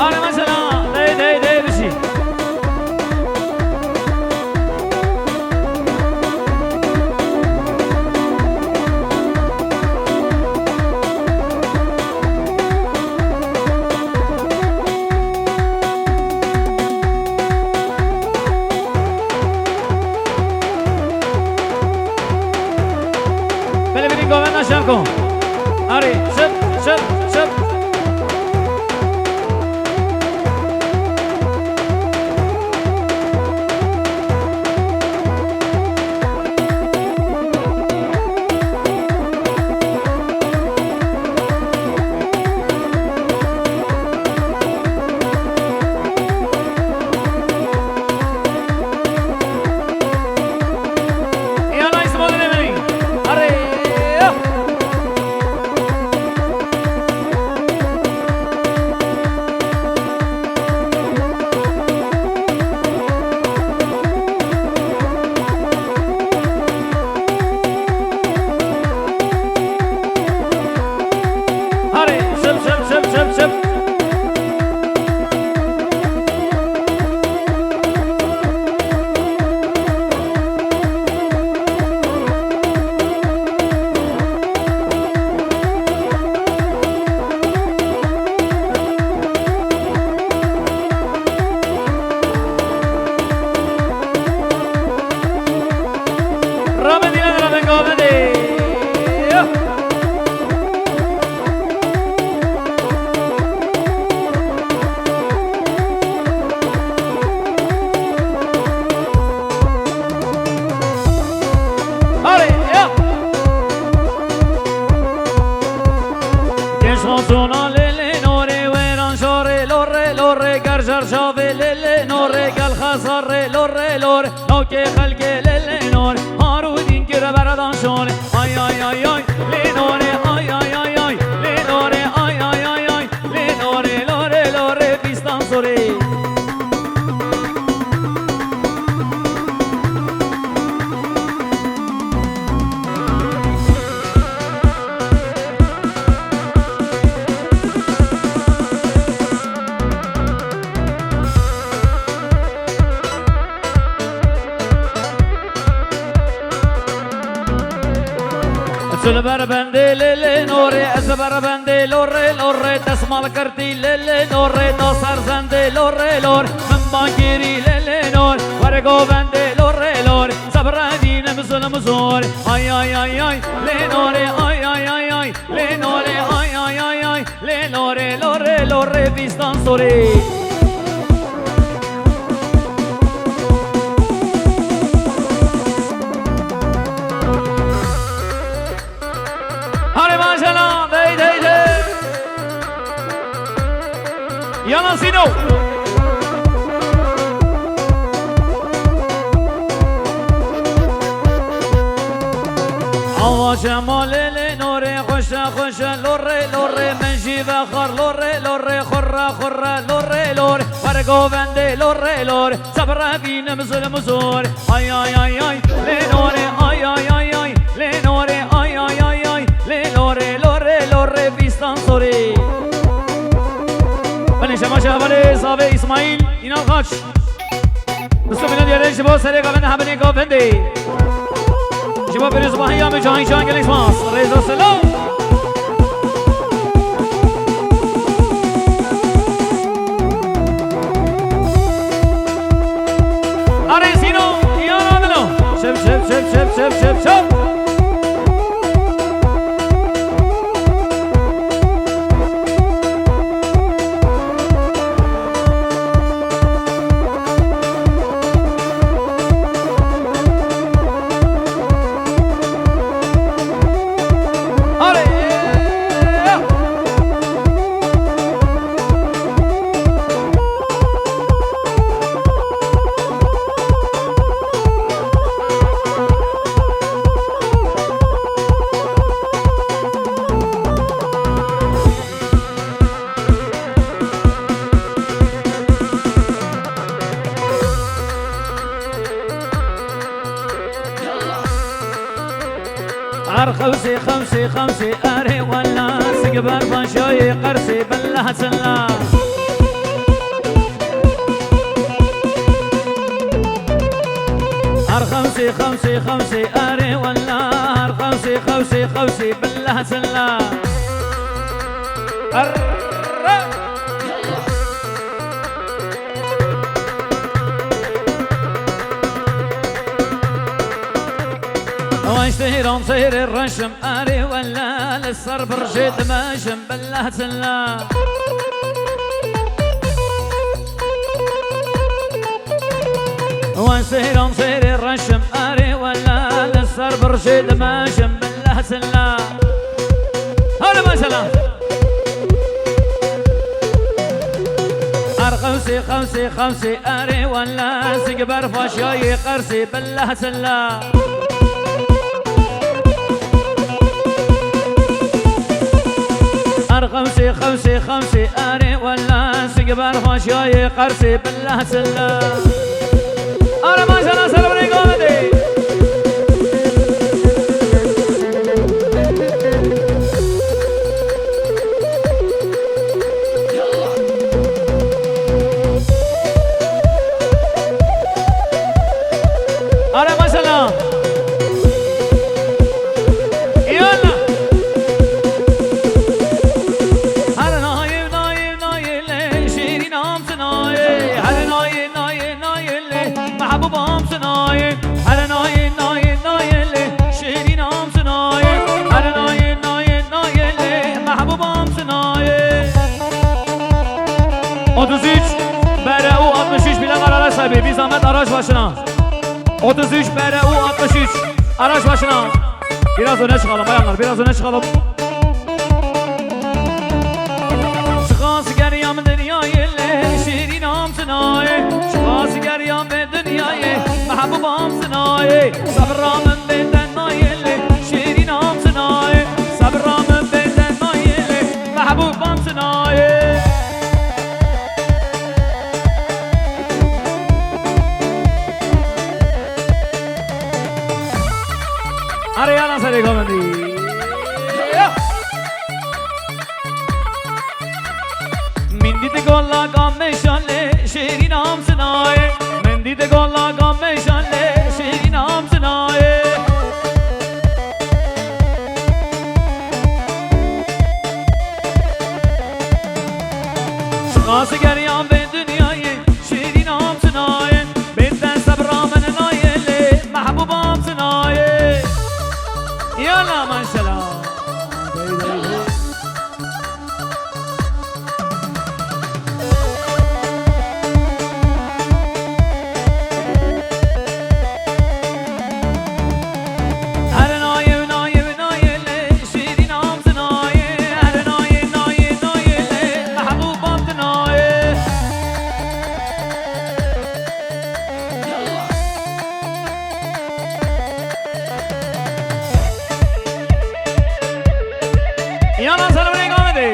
أنا مثلا دي بشي بله بینی گوهن نشان کن آری شب شب شب نوكي خلقي للنور هارودين كرة بردان شوني اي اي اي اي لنوري اي اي اي اي لنوري اي اي اي اي لنوري لوري لوري بيستان سوري سلبر بندي للي نوري اسبر بندي لوري لوري تسمال كرتي للي نوري تصر زندي لوري لوري من باكيري للي نور ورقو بندي لوري لوري صبر دين مسلم زوري اي اي اي اي لنوري اي اي اي اي لنوري اي اي اي اي لنوري لوري لوري بيستان سوري يلا سينو عوا جمال لنوري خوش خوش لوري لوري من جيب خر لوري لوري خرة خرة لوري لوري فرقو بندي لوري لوري صبر بين مزل مزوري اي اي اي اي لنوري اي اي اي اي لنوري اي اي اي اي لنوري لوري لوري بيستان سوري بله شما شهباله صاحب اسماعیل اینا خاش دوستو میلاد یارش با سری قبل همه گاوندی شما بریز با هیام جهانی شان گلیس ماس رضا سلام آره سینو یارا دلو شب شب شب شب شب شب شب خوسي خمسي خمسي أري ولا سقبر فشوي قرسي بالله سلا خوسي خوسي خوسي أري والنار خوسي خوسي خوسي بالله سلا واشتهر نصير الرشم أري ولا للصرف رشيد ماشم بالله سلا واشتهر نصير الرشم أري ولا للصرف رشيد ماشم بالله سلا هلا ما شاء الله خوسي خوسي خوسي أري ولا سقبر فاشياي قرسي بالله سلا خوسي خوسي خوسي أري ولا سقبر فاشياي قرسي بالله سلا أنا ما شاء الله سلام عليكم أنا ما شاء الله يلا هلا نايل نايل نايل شيري نام سنايل هلا نايل نايل نايل محبوب ام سنايل هلا نايل نايل نايل شيري نام سنايل هلا نايل نايل نايل محبوب ام سنايل 33 بره او 63 bilen aralar sahibi bir zahmet araç başına 33 bere u 63 araç başına biraz öne çıkalım bayanlar biraz öne çıkalım çıkası geriyam dünyayı şirin amsınayı çıkası geriyam dünyayı mahbub amsınayı sabramın benden nayeli şirin amsınayı sabramın benden nayeli mahbub amsınayı Ariana se recomendí. Mindi te golla gamme shalle şehrin amsınaye Mindi te golla gamme shalle şehrin amsınaye Çıkası geryan ve dünyayı şehrin amsınaye Benden sabramın nayeli mahbub amsınaye يلا ما شاء الله هلا نايل نايل نايل شيرين عمز نايل هلا نايل نايل نايل محبوب عمز نايل يلا سلام عليكم عمدي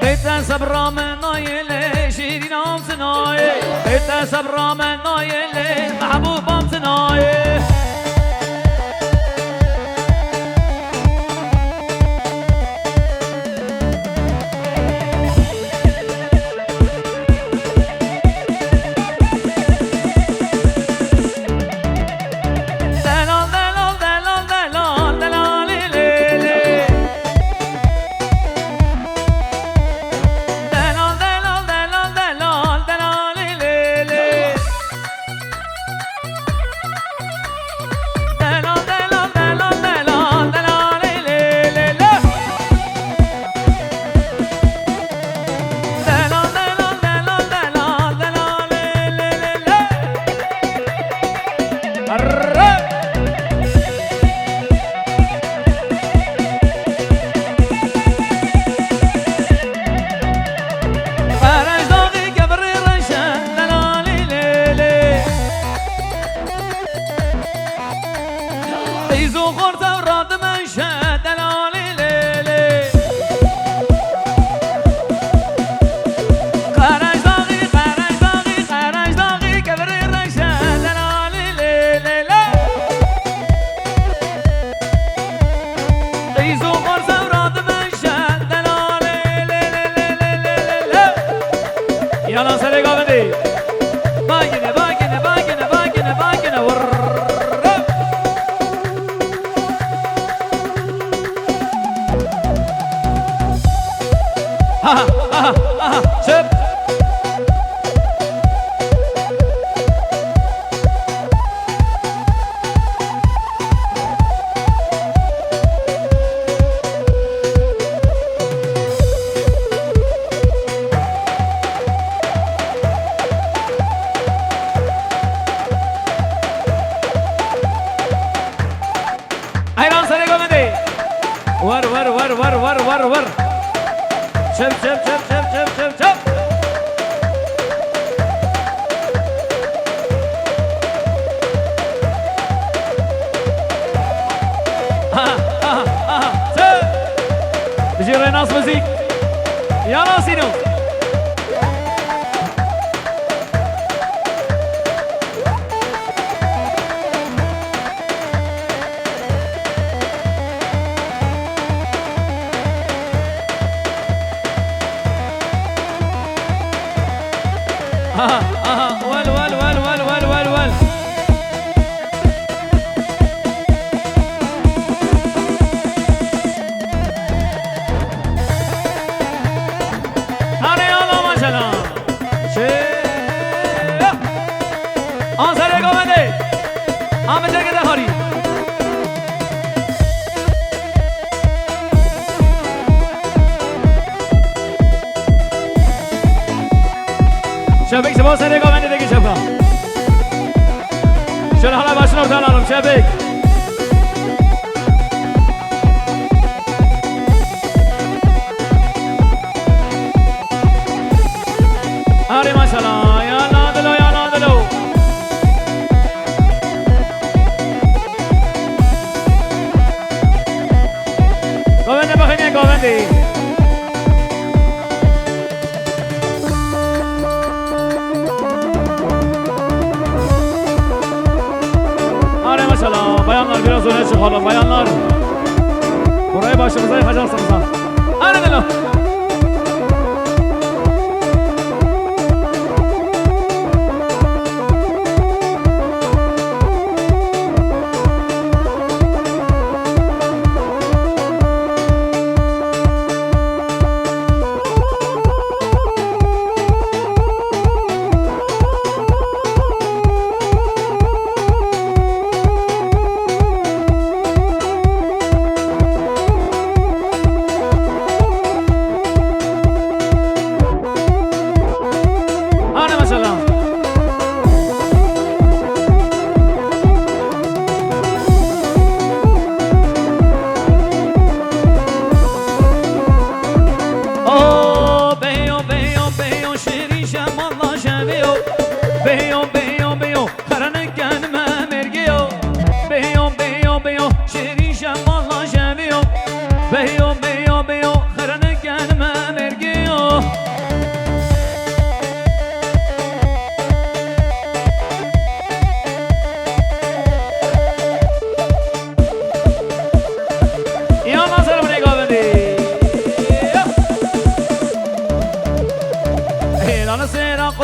بيتنا صبرا من نايل شيرين عمز نايل بيتنا صبرا من نايل محبوب عمز نايل Yalan seni gavdi. Bagine bagine ور شب بيجي ريناس مزيك يا راسينو ول هاني الله ما شاء الله آنسره گوونده آمد جگه هاری شبک سبا سره گوونده دیگه شبکا شده حالا باشن ارتال آلم شبک آره ماشاءالله یا نادلو گوونده بخینه گوونده آره ماشاءالله bayanlar biraz öne çıkalım bayanlar burayı başımıza yıkacaksınız ha آره دلو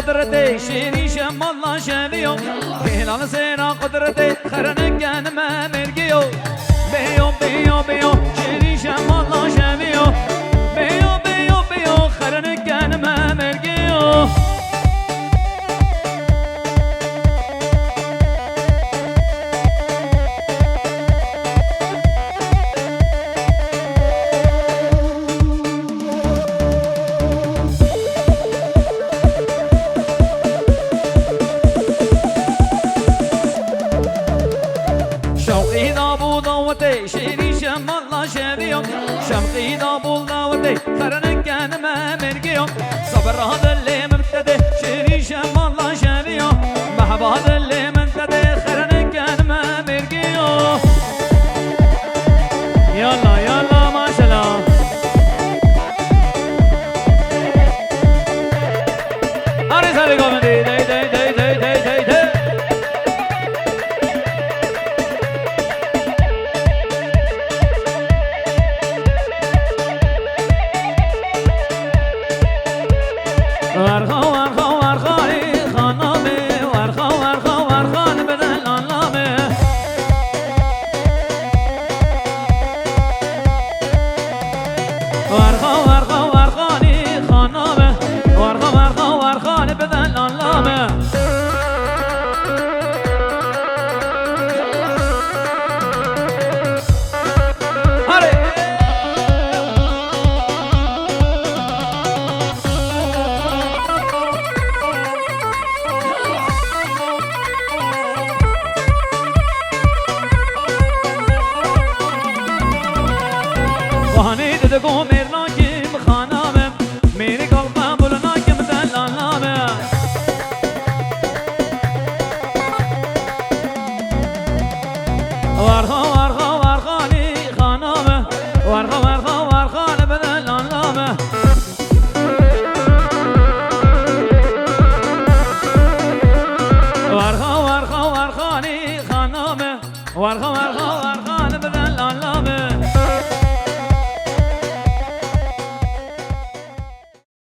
قدرتي شيري شم الله شبيو هلال سينا قدرتي خرنك انا ما مرقيو بيو شيري شم الله شبيو بيو خرنك انا ما مرقيو شيري شم الله شبيهم شمقي دابول داوتي خرنك انا ما مرقيهم صبر هذا اللي مبتدي شيري شم الله شبيهم محب هذا اللي مبتدي خرنك انا ما مرقيهم يلا ما شاء الله اري سالي قومدي دي وارخا بگو میرنا کیم خانمم میری قلبم بلنا کیم دلالامم وارها